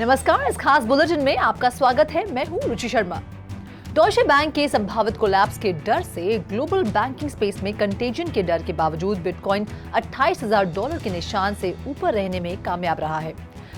नमस्कार, इस खास बुलेटिन में आपका स्वागत है। मैं हूं रुचि शर्मा। डॉइचे बैंक के संभावित कोलैप्स के डर से ग्लोबल बैंकिंग स्पेस में कंटेजन के डर के बावजूद बिटकॉइन $28,000 के निशान से ऊपर रहने में कामयाब रहा है।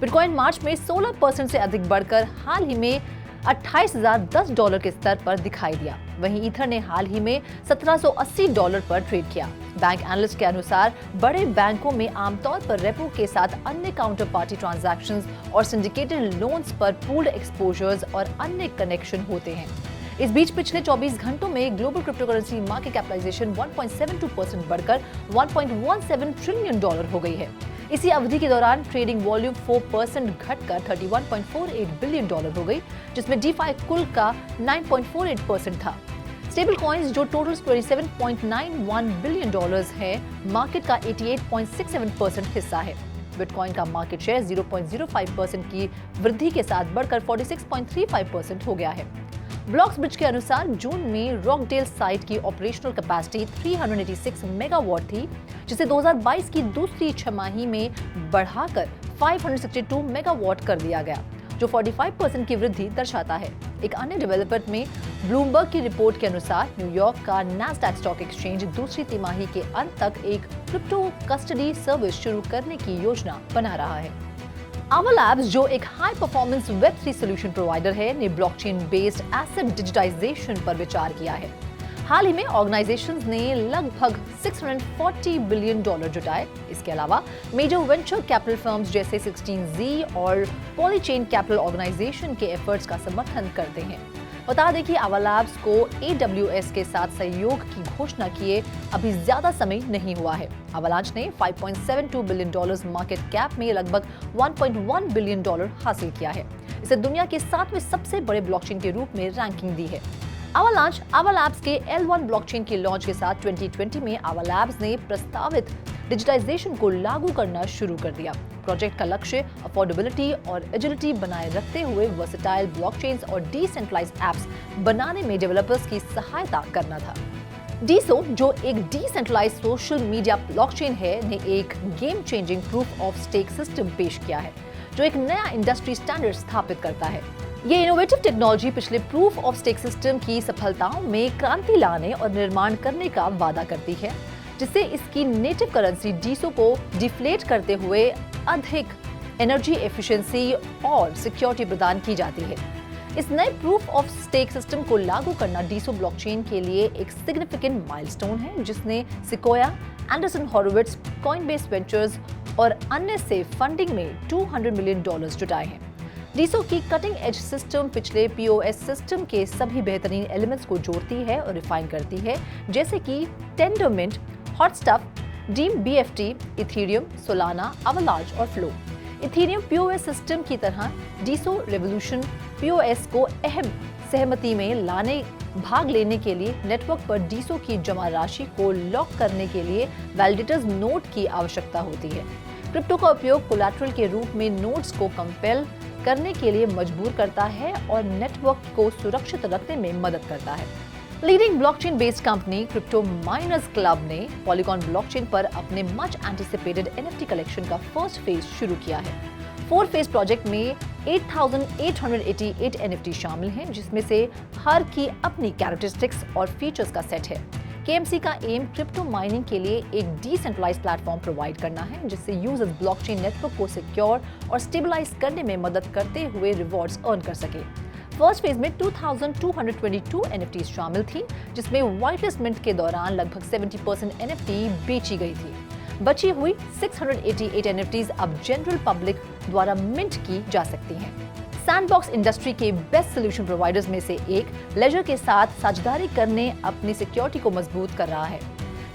बिटकॉइन मार्च में 16% से अधिक बढ़कर हाल ही में $28,010 के स्तर पर दिखाई दिया। वहीं ईथर ने हाल ही में $1780 पर ट्रेड किया। बैंक एनालिस्ट के अनुसार बड़े बैंकों में आमतौर पर रेपो के साथ अन्य काउंटर पार्टी ट्रांजैक्शंस और सिंडिकेटेड लोन्स पर पूल्ड एक्सपोजर्स और अन्य कनेक्शन होते हैं। इस बीच पिछले 24 घंटों में ग्लोबल क्रिप्टोकरेंसी मार्केट कैपिटलाइजेशन 1.72% बढ़कर $1.17 ट्रिलियन हो गई है। इसी अवधि के दौरान ट्रेडिंग वॉल्यूम 4% घटकर $31.48 बिलियन हो गई, जिसमें डीफाई कुल का 9.48% था। स्टेबल कॉइन्स जो टोटल $27.91 बिलियन है, मार्केट का 88.67% हिस्सा है। बिटकॉइन का मार्केट शेयर 0.05% की वृद्धि के साथ बढ़कर 46.35% हो गया है। ब्लॉक्सब्रिज के अनुसार जून में रॉकडेल साइट की ऑपरेशनल कैपेसिटी 386 मेगावाट थी, जिसे 2022 की दूसरी छमाही में बढ़ाकर 562 मेगावाट कर दिया गया, जो 45% की वृद्धि दर्शाता है। एक अन्य डेवलपमेंट में ब्लूमबर्ग की रिपोर्ट के अनुसार न्यूयॉर्क का नैस्डैक स्टॉक एक्सचेंज दूसरी तिमाही के अंत तक एक क्रिप्टो कस्टडी सर्विस शुरू करने की योजना बना रहा है। आवर लैब्स, जो एक high performance Web3 solution provider है, ने ब्लॉकचेन बेस्ड एसेट डिजिटाइजेशन पर विचार किया है। हाल ही में ऑर्गेनाइजेशंस ने लगभग $640 बिलियन जुटाए। इसके अलावा मेजर वेंचर कैपिटल फर्म्स जैसे 16Z और पॉलीचेन कैपिटल ऑर्गेनाइजेशन के एफर्ट्स का समर्थन करते हैं। बता दें कि आवर लैब्स को AWS के साथ सहयोग की घोषणा किए अभी ज्यादा समय नहीं हुआ है। अवलांच ने $5.72 बिलियन मार्केट कैप में लगभग $1.1 बिलियन हासिल किया है। इसे दुनिया के 7वें सबसे बड़े ब्लॉकचेन के रूप में रैंकिंग दी है। आवर लैब्स के L1 ब्लॉकचेन के लॉन्च के साथ 2020 में आवर लैब्स ने प्रस्तावित डिजिटाइजेशन को लागू करना शुरू कर दिया। प्रोजेक्ट का लक्ष्य अफोर्डेबिलिटी और एजिलिटी बनाए रखते हुए वर्सेटाइल ब्लॉकचेन्स और डिसेंट्रलाइज्ड एप्स बनाने में डेवलपर्स की सहायता करना था। डीसो, जो एक डिसेंट्रलाइज्ड सोशल मीडिया ब्लॉकचेन है, ने एक game changing proof of stake system पेश किया है, जो एक नया इंडस्ट्री स्टैंडर्ड स्थापित करता है। ये इनोवेटिव टेक्नोलॉजी पिछले प्रूफ ऑफ स्टेक सिस्टम की सफलताओं में क्रांति लाने और निर्माण करने का वादा करती है, जिससे इसकी नेटिव करेंसी डीसो को डिफ्लेट करते हुए अधिक एनर्जी एफिशिएंसी और सिक्योरिटी प्रदान की जाती है। इस नए प्रूफ ऑफ स्टेक सिस्टम को लागू करना डीसो ब्लॉकचेन के लिए एक सिग्निफिकेंट माइलस्टोन है, जिसने सिक्वोया, एंडरसन हॉरोविट्ज, कॉइनबेस वेंचर्स और अन्य से फंडिंग में $200 मिलियन जुटाए हैं। डीसो की कटिंग एज सिस्टम पिछले POS सिस्टम के सभी बेहतरीन एलिमेंट्स को जोड़ती है और रिफाइन करती है, जैसे कि टेंडरमिंट, हॉटस्टफ, डीम BFT, इथेरियम, सोलाना, अवलांच और फ्लो। इथेरियम POS सिस्टम की तरह डीसो रेवोल्यूशन POS को अहम सहमति में भाग लेने के लिए नेटवर्क पर डीसो की जमा राशि को लॉक करने के लिए वैलिडेटर्स नोट की आवश्यकता होती है। क्रिप्टो का उपयोग कोलैटरल के रूप में नोट्स को कंपेल करने के लिए मजबूर करता है और नेटवर्क को सुरक्षित रखने में मदद करता है। Leading blockchain based company crypto miners club ने पॉलीगॉन ब्लॉकचेन पर अपने मच एंटिसिपेटेड NFT कलेक्शन का फर्स्ट फेज शुरू किया है। 4 फेज प्रोजेक्ट में 8,888 NFT शामिल हैं, जिसमें से हर की अपनी कैरेक्टरिस्टिक्स और फीचर्स का सेट है। KMC का एम क्रिप्टो माइनिंग के लिए एक डिसेंट्रलाइज्ड प्लेटफॉर्म प्रोवाइड करना है, जिससे यूजर्स ब्लॉकचेन नेटवर्क को सिक्योर और स्टेबलाइज करने में मदद करते हुए रिवॉर्ड्स अर्न कर सके। फर्स्ट फेज में 2,222 NFTs शामिल थी, जिसमें व्हाइट लिस्ट मिंट के दौरान लगभग 70% NFT बेची गई थी। बची हुई 688 NFTs अब जनरल पब्लिक द्वारा मिंट की जा सकती हैं। सैंडबॉक्स इंडस्ट्री के बेस्ट सॉल्यूशन प्रोवाइडर्स में से एक लेजर के साथ साझेदारी करने अपनी सिक्योरिटी को मजबूत कर रहा है।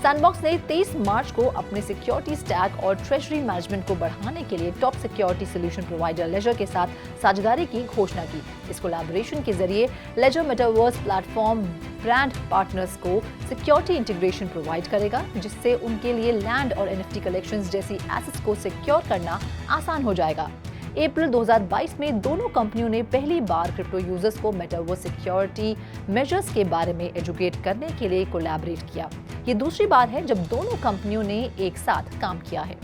सैंडबॉक्स ने 23 मार्च को अपने सिक्योरिटी स्टैक और ट्रेजरी मैनेजमेंट को बढ़ाने के लिए top security solution provider Ledger के साथ साझेदारी की घोषणा की। इस कोलैबोरेशन के जरिए Ledger metaverse platform brand partners को सिक्योरिटी इंटीग्रेशन प्रोवाइड करेगा, जिससे उनके लिए लैंड और NFT कलेक्शंस जैसी एसेट्स को सिक्योर करना आसान हो जाएगा। अप्रैल 2022 में दोनों कंपनियों ने पहली बार क्रिप्टो यूजर्स को मेटावर्स सिक्योरिटी मेजर्स के बारे में एजुकेट करने के लिए कोलैबोरेट किया। ये दूसरी बार है जब दोनों कंपनियों ने एक साथ काम किया है।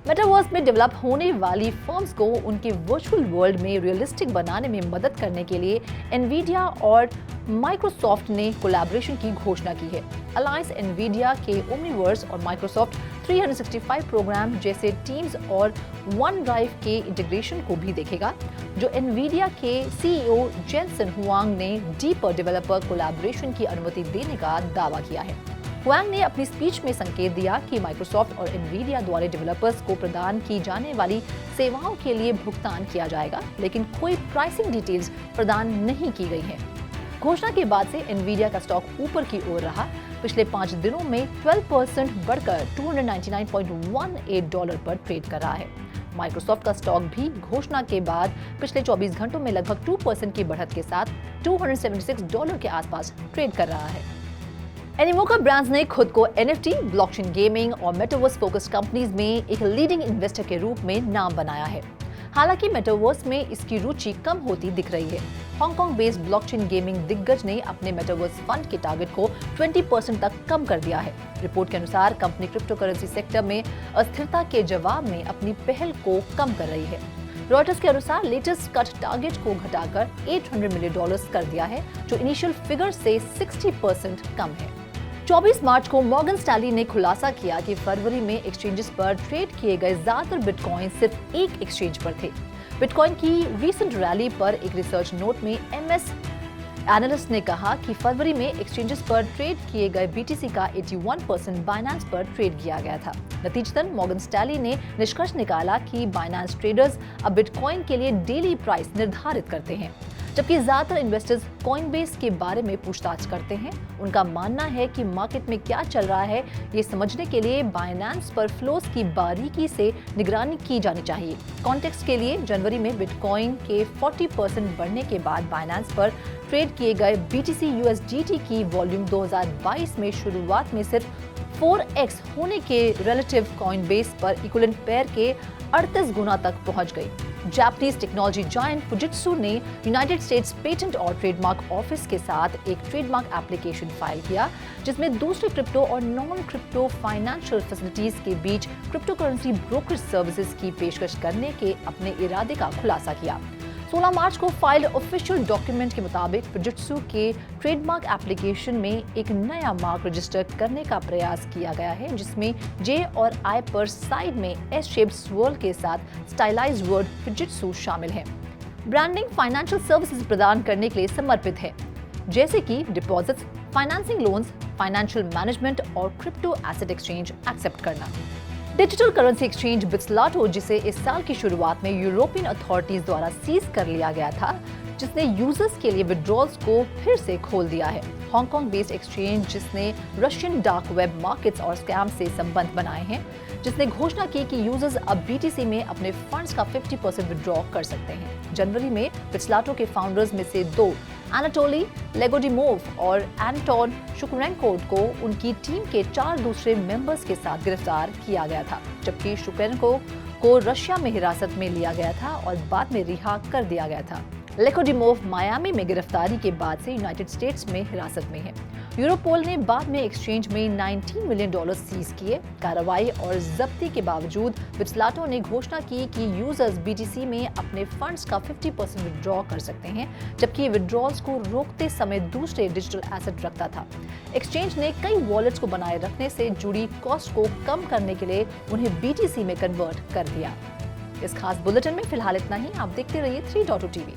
मेटावर्स में डेवलप होने वाली फर्म्स को उनके वर्चुअल वर्ल्ड में रियलिस्टिक बनाने में मदद करने के लिए एनवीडिया और माइक्रोसॉफ्ट ने कोलैबोरेशन की घोषणा की है। अलायंस एनवीडिया के ओमनीवर्स और माइक्रोसॉफ्ट 365 प्रोग्राम जैसे टीम्स और वन ड्राइव के इंटीग्रेशन को भी देखेगा, जो एनवीडिया के सीईओ जेनसन हुआंग ने डीपर डेवलपर कोलैबोरेशन की अनुमति देने का दावा किया है। हुआंग ने अपनी स्पीच में संकेत दिया कि माइक्रोसॉफ्ट और एनवीडिया द्वारा डेवलपर्स को प्रदान की जाने वाली सेवाओं के लिए भुगतान किया जाएगा, लेकिन कोई प्राइसिंग डिटेल्स प्रदान नहीं की गई है। घोषणा के बाद से एनवीडिया का स्टॉक ऊपर की ओर रहा। पिछले 5 दिनों में 12% बढ़कर $299.18 पर ट्रेड कर रहा है। माइक्रोसॉफ्ट का स्टॉक भी घोषणा के बाद पिछले 24 घंटों में लगभग 2% की बढ़त के साथ $276 के आसपास ट्रेड कर रहा है। एनिमोका ब्रांड्स ने खुद को NFT, ब्लॉकचेन गेमिंग और मेटावर्स फोकस्ड कंपनीज में एक लीडिंग इन्वेस्टर के रूप में नाम बनाया है। हालांकि मेटावर्स में इसकी रुचि कम होती दिख रही है। हांगकांग बेस्ड ब्लॉकचेन गेमिंग दिग्गज ने अपने मेटावर्स फंड के टारगेट को 20% तक कम कर दिया है। रिपोर्ट के अनुसार कंपनी क्रिप्टो करेंसी सेक्टर में अस्थिरता के जवाब में अपनी पहल को कम कर रही है। रॉयटर्स के अनुसार लेटेस्ट कट टारगेट को घटाकर $800 मिलियन कर दिया है, जो इनिशियल फिगर से 60% कम है। 24 मार्च को मॉर्गन स्टैनली ने खुलासा किया कि फरवरी में एक्सचेंजेस पर ट्रेड किए गए ज्यादातर बिटकॉइन सिर्फ एक एक्सचेंज पर थे। बिटकॉइन की रीसेंट रैली पर एक रिसर्च नोट में एमएस एनालिस्ट ने कहा कि फरवरी में एक्सचेंजेस पर ट्रेड किए गए बीटीसी का 81% बाइनेंस पर ट्रेड किया गया था। नतीजतन मॉर्गन स्टैनली ने निष्कर्ष निकाला कि बाइनेंस ट्रेडर्स अब बिटकॉइन के लिए डेली प्राइस निर्धारित करते हैं, जबकि ज्यादातर इन्वेस्टर्स कॉइनबेस के बारे में पूछताछ करते हैं। उनका मानना है कि मार्केट में क्या चल रहा है ये समझने के लिए बाइनेंस पर फ्लोस की बारीकी से निगरानी की जानी चाहिए। कॉन्टेक्स्ट के लिए जनवरी में बिटकॉइन के 40% बढ़ने के बाद बाइनेंस पर ट्रेड किए गए बीटीसी USDT की वॉल्यूम 2022 में शुरुआत में सिर्फ 4x होने के रिलेटिव कॉइनबेस पर इक्विवेलेंट पेयर के 38 गुना तक पहुंच गई। जापानीज टेक्नोलॉजी जायंट फुजित्सु ने यूनाइटेड स्टेट्स पेटेंट और ट्रेडमार्क ऑफिस के साथ एक ट्रेडमार्क एप्लीकेशन फाइल किया, जिसमें दूसरे क्रिप्टो और नॉन क्रिप्टो फाइनेंशियल फैसिलिटीज के बीच क्रिप्टो करेंसी ब्रोकरेज सर्विसेज की पेशकश करने के अपने इरादे का खुलासा किया। 16 मार्च को फाइल्ड ऑफिशियल डॉक्यूमेंट के मुताबिक फुजित्सु के ट्रेडमार्क एप्लीकेशन में एक नया मार्क रजिस्टर करने का प्रयास किया गया है, जिसमें जे और आई पर साइड में एस शेप्ड स्वर्ल के साथ स्टाइलाइज्ड वर्ड फुजित्सु शामिल है। ब्रांडिंग फाइनेंशियल सर्विसेज प्रदान करने के लिए समर्पित है, जैसे कि deposits, financing loans, financial management और क्रिप्टो एसेट एक्सचेंज एक्सेप्ट करना। डिजिटल करेंसी एक्सचेंज बिट्सलाटो, जिसे इस साल की शुरुआत में यूरोपियन अथॉरिटीज द्वारा सीज कर लिया गया था, जिसने यूजर्स के लिए विड्रॉल्स को फिर से खोल दिया है। हांगकांग बेस्ड एक्सचेंज जिसने रशियन डार्क वेब मार्केट्स और स्कैम से संबंध बनाए हैं, जिसने घोषणा की कि यूजर्स अब बीटीसी में अपने फंड्स का 50% विड्रॉ कर सकते हैं। जनवरी में बिट्सलाटो के फाउंडर्स में से 2 एनाटोली लेगोडिमोव और एंटोन शुकरेंको को उनकी टीम के 4 दूसरे मेंबर्स के साथ गिरफ्तार किया गया था, जबकि शुकरेंको को रशिया में हिरासत में लिया गया था और बाद में रिहा कर दिया गया था। लेकोडिमोव मायामी में गिरफ्तारी के बाद से यूनाइटेड स्टेट्स में हिरासत में है। यूरोपोल ने बाद में एक्सचेंज में $19 मिलियन सीज किए। कार्रवाई और जब्ती के बावजूद बिट्सलाटो ने घोषणा की कि यूजर्स बीटीसी में अपने फंड्स का 50% विड्रॉ कर सकते हैं, जबकि विड्रॉल्स को रोकते समय दूसरे डिजिटल एसेट रखता था। एक्सचेंज ने कई वॉलेट्स को बनाए रखने से जुड़ी कॉस्ट को कम करने के लिए उन्हें बीटीसी में कन्वर्ट कर दिया। इस खास बुलेटिन में फिलहाल इतना ही। आप देखते रहिए 3.2 TV.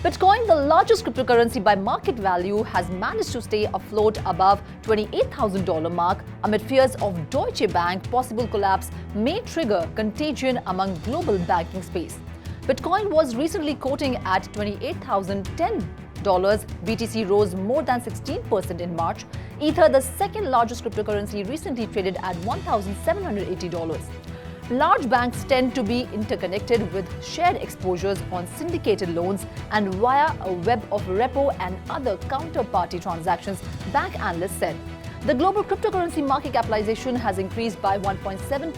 Bitcoin, the largest cryptocurrency by market value, has managed to stay afloat above $28,000 mark amid fears of Deutsche Bank possible collapse may trigger contagion among global banking space. Bitcoin was recently quoting at $28,010. BTC rose more than 16% in March. Ether, the second largest cryptocurrency, recently traded at $1,780. Large banks tend to be interconnected with shared exposures on syndicated loans and via a web of repo and other counterparty transactions, bank analysts said. The global cryptocurrency market capitalization has increased by 1.72%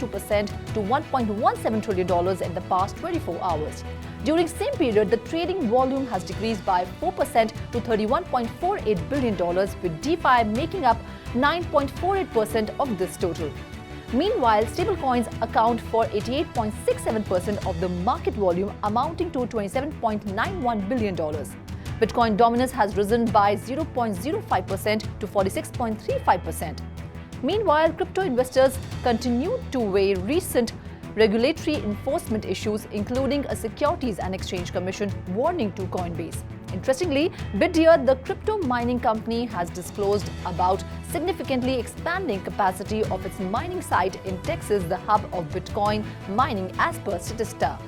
to $1.17 trillion in the past 24 hours. During same period, the trading volume has decreased by 4% to $31.48 billion, with DeFi making up 9.48% of this total. Meanwhile, stablecoins account for 88.67% of the market volume, amounting to $27.91 billion. Bitcoin dominance has risen by 0.05% to 46.35%. Meanwhile, crypto investors continue to weigh recent regulatory enforcement issues, including a Securities and Exchange Commission warning to Coinbase. Interestingly, Bitdeer, the crypto mining company, has disclosed about significantly expanding capacity of its mining site in Texas, the hub of Bitcoin mining, as per Statista.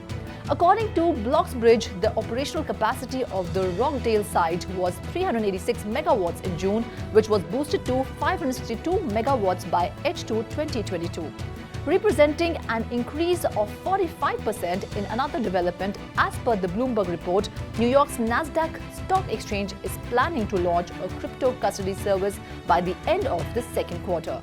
According to Bloxbridge, the operational capacity of the Rockdale site was 386 megawatts in June, which was boosted to 562 megawatts by H2 2022, representing an increase of 45%. In another development, as per the Bloomberg report, New York's Nasdaq Stock Exchange is planning to launch a crypto custody service by the end of the second quarter.